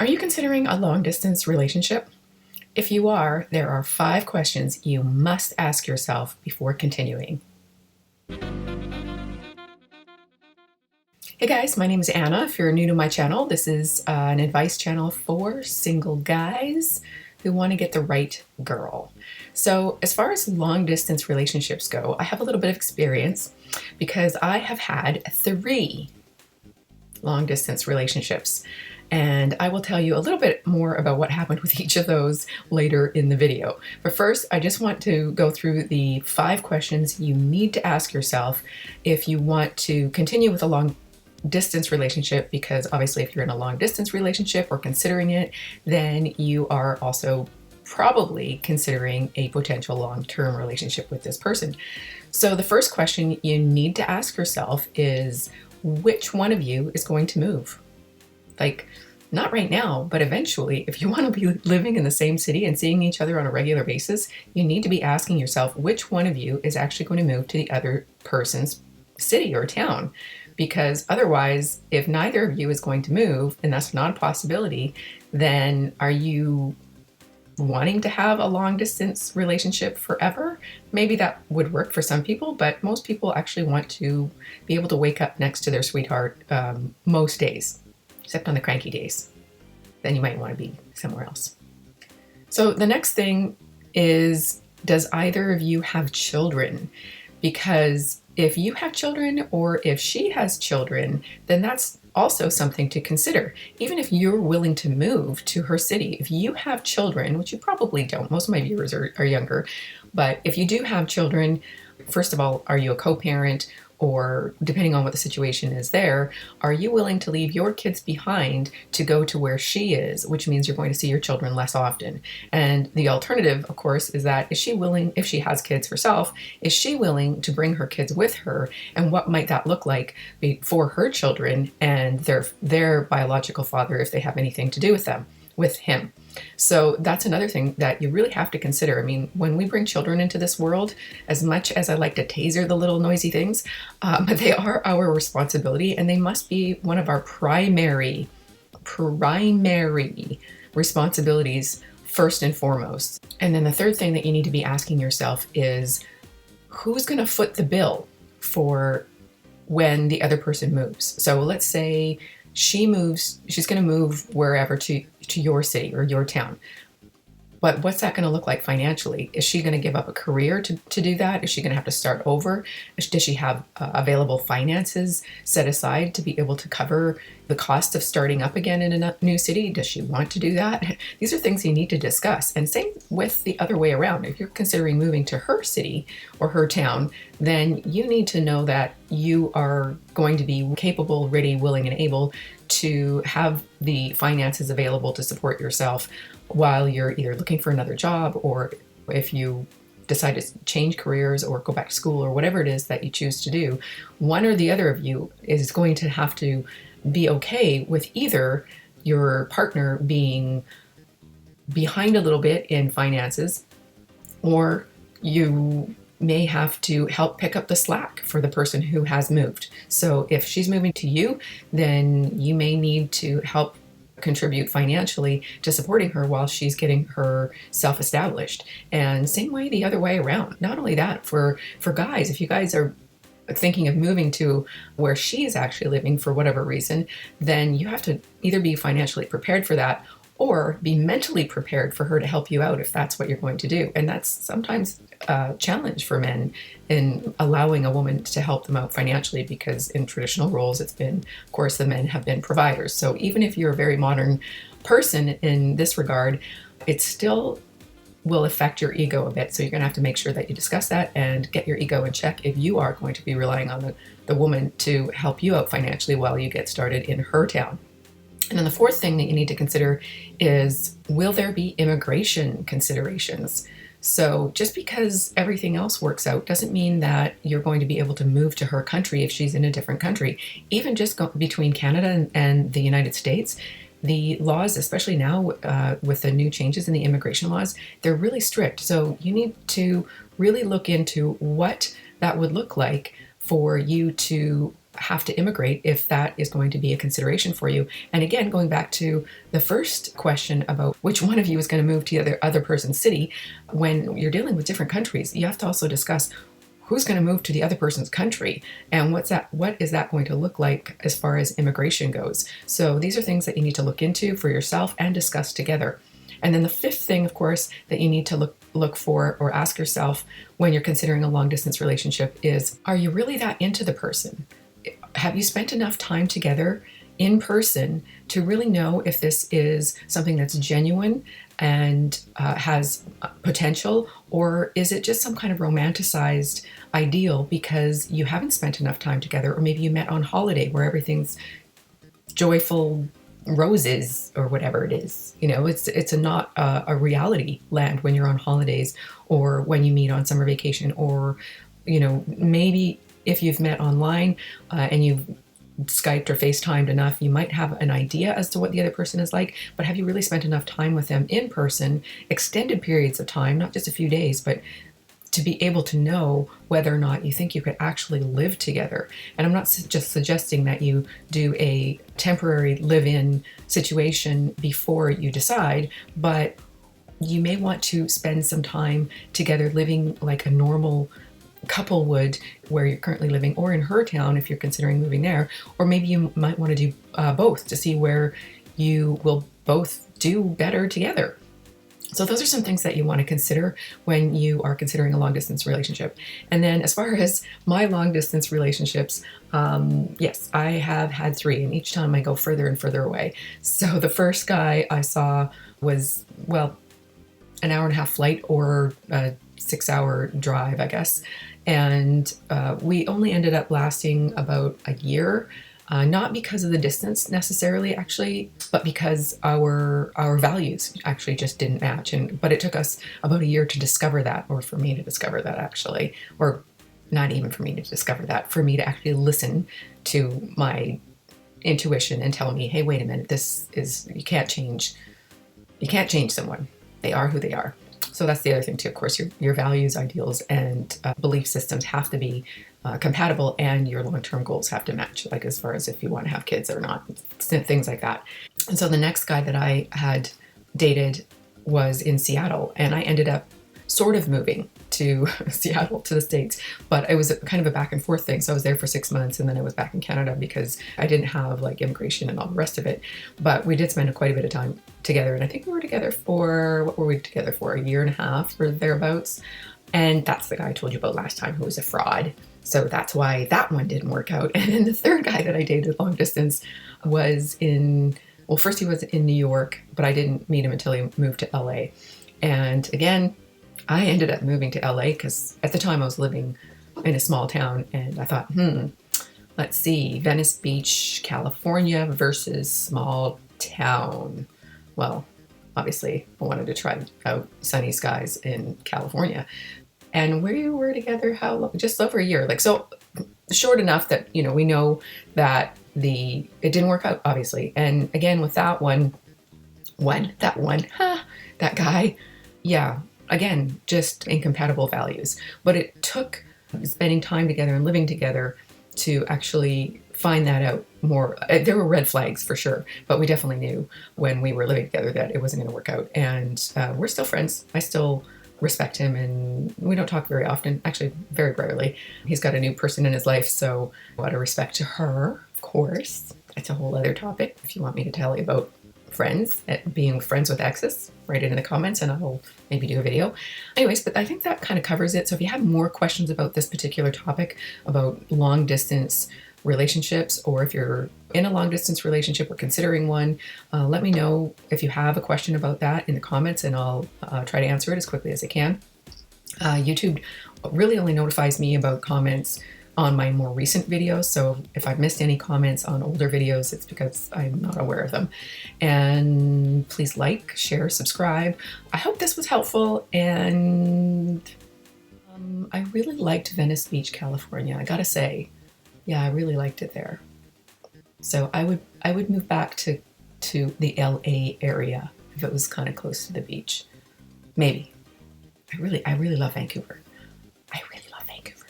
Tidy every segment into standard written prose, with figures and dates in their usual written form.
Are you considering a long distance relationship? If you are, there are 5 questions you must ask yourself before continuing. Hey guys, my name is Anna. If you're new to my channel, this is an advice channel for single guys who want to get the right girl. So as far as long distance relationships go, I have a little bit of experience because I have had 3 long distance relationships. And I will tell you a little bit more about what happened with each of those later in the video. But first, I just want to go through the 5 questions you need to ask yourself if you want to continue with a long distance relationship, because obviously if you're in a long distance relationship or considering it, then you are also probably considering a potential long-term relationship with this person. So the first question you need to ask yourself is, which one of you is going to move? Like, not right now, but eventually, if you want to be living in the same city and seeing each other on a regular basis, you need to be asking yourself which one of you is actually going to move to the other person's city or town. Because otherwise, if neither of you is going to move, and that's not a possibility, then are you wanting to have a long distance relationship forever? Maybe that would work for some people, but most people actually want to be able to wake up next to their sweetheart most days, except on the cranky days. Then you might want to be somewhere else. So the next thing is, does either of you have children? Because if you have children or if she has children, then that's also something to consider. Even if you're willing to move to her city, if you have children, which you probably don't, most of my viewers are younger, but if you do have children, first of all, are you a co-parent? Or depending on what the situation is there, are you willing to leave your kids behind to go to where she is, which means you're going to see your children less often? And the alternative, of course, is that is she willing, if she has kids herself, is she willing to bring her kids with her? And what might that look like for her children and their biological father, if they have anything to do with him? So that's another thing that you really have to consider. I mean, when we bring children into this world, as much as I like to taser the little noisy things, but they are our responsibility, and they must be one of our primary responsibilities first and foremost. And then the third thing that you need to be asking yourself is, who's going to foot the bill for when the other person moves? So let's say she moves, she's going to move wherever to your city or your town. But what's that going to look like financially? Is she going to give up a career to do that? Is she going to have to start over? Does she have available finances set aside to be able to cover the cost of starting up again in a new city? Does she want to do that? These are things you need to discuss. And same with the other way around. If you're considering moving to her city or her town, then you need to know that you are going to be capable, ready, willing, and able to have the finances available to support yourself while you're either looking for another job, or if you decide to change careers or go back to school or whatever it is that you choose to do, one or the other of you is going to have to be okay with either your partner being behind a little bit in finances, or you may have to help pick up the slack for the person who has moved. So if she's moving to you, then you may need to help contribute financially to supporting her while she's getting herself established. And same way the other way around. Not only that, for guys, if you guys are thinking of moving to where she's actually living for whatever reason, then you have to either be financially prepared for that or be mentally prepared for her to help you out if that's what you're going to do. And that's sometimes a challenge for men in allowing a woman to help them out financially, because in traditional roles, it's been, of course, the men have been providers. So even if you're a very modern person in this regard, it still will affect your ego a bit. So you're going to have to make sure that you discuss that and get your ego in check if you are going to be relying on the woman to help you out financially while you get started in her town. And then the fourth thing that you need to consider is, will there be immigration considerations? So just because everything else works out doesn't mean that you're going to be able to move to her country if she's in a different country. Even just between Canada and the United States, the laws, especially now with the new changes in the immigration laws, they're really strict. So you need to really look into what that would look like for you to have to immigrate if that is going to be a consideration for you. And again, going back to the first question about which one of you is going to move to the other person's city, when you're dealing with different countries, you have to also discuss who's going to move to the other person's country and what is that going to look like as far as immigration goes. So these are things that you need to look into for yourself and discuss together. And then the fifth thing, of course, that you need to look for or ask yourself when you're considering a long distance relationship is, are you really that into the person? Have you spent enough time together in person to really know if this is something that's genuine and has potential, or is it just some kind of romanticized ideal because you haven't spent enough time together, or maybe you met on holiday where everything's joyful roses or whatever it is. It's not a reality land when you're on holidays or when you meet on summer vacation, or maybe if you've met online and you've Skyped or FaceTimed enough, you might have an idea as to what the other person is like, but have you really spent enough time with them in person, extended periods of time, not just a few days, but to be able to know whether or not you think you could actually live together? And I'm not just suggesting that you do a temporary live-in situation before you decide, but you may want to spend some time together living like a normal couple would where you're currently living, or in her town if you're considering moving there, or maybe you might want to do both to see where you will both do better together. So those are some things that you want to consider when you are considering a long distance relationship. And then as far as my long distance relationships, yes, I have had 3, and each time I go further and further away. So the first guy I saw was, well, an hour and a half flight or a 6-hour drive, I guess. And we only ended up lasting about a year, not because of the distance necessarily, actually, but because our values actually just didn't match. But it took us about a year to discover that, or for me to discover that, actually, or not even for me to discover that, for me to actually listen to my intuition and tell me, hey, wait a minute, you can't change someone. They are who they are. So that's the other thing too. Of course, your values, ideals, and belief systems have to be compatible, and your long-term goals have to match, like as far as if you want to have kids or not, things like that. And so the next guy that I had dated was in Seattle, and I ended up sort of moving to Seattle, to the States, but it was kind of a back and forth thing. So I was there for 6 months, and then I was back in Canada because I didn't have like immigration and all the rest of it. But we did spend quite a bit of time together, and I think we were together for, what were we together for? A year and a half or thereabouts. And that's the guy I told you about last time who was a fraud. So that's why that one didn't work out. And then the third guy that I dated long distance was first he was in New York, but I didn't meet him until he moved to LA. And again, I ended up moving to LA because at the time I was living in a small town, and I thought, let's see, Venice Beach, California versus small town. Well, obviously I wanted to try out sunny skies in California. And we were together how long? Just over a year. Like, so short enough that, we know that it didn't work out, obviously. And again, with that guy, yeah, again, just incompatible values. But it took spending time together and living together to actually find that out more. There were red flags for sure, but we definitely knew when we were living together that it wasn't going to work out. And we're still friends. I still respect him, and we don't talk very often, actually very rarely. He's got a new person in his life, so a lot of respect to her, of course. That's a whole other topic. If you want me to tell you about being friends with exes, write it in the comments and I'll maybe do a video. Anyways, but I think that kind of covers it. So if you have more questions about this particular topic, about long distance relationships, or if you're in a long distance relationship or considering one, let me know if you have a question about that in the comments, and I'll try to answer it as quickly as I can. YouTube really only notifies me about comments on my more recent videos, so if I've missed any comments on older videos, it's because I'm not aware of them. And please like, share, subscribe. I hope this was helpful, and I really liked Venice Beach, California. I gotta say, yeah, I really liked it there. So I would move back to the LA area if it was kind of close to the beach. Maybe. I really love Vancouver. I really love Vancouver.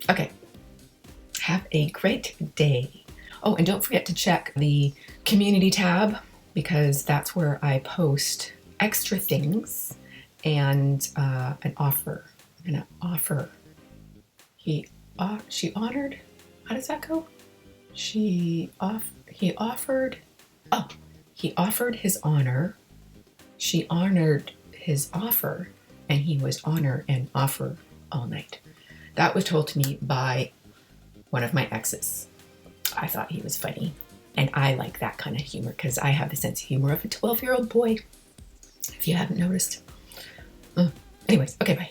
Okay, Have a great day. Oh, and don't forget to check the community tab, because that's where I post extra things and an offer. An offer. She honored. How does that go? He offered. Oh, he offered his honor. She honored his offer, and he was honor and offer all night. That was told to me by one of my exes. I thought he was funny, and I like that kind of humor because I have the sense of humor of a 12-year-old boy, if you haven't noticed. Anyways, okay, bye.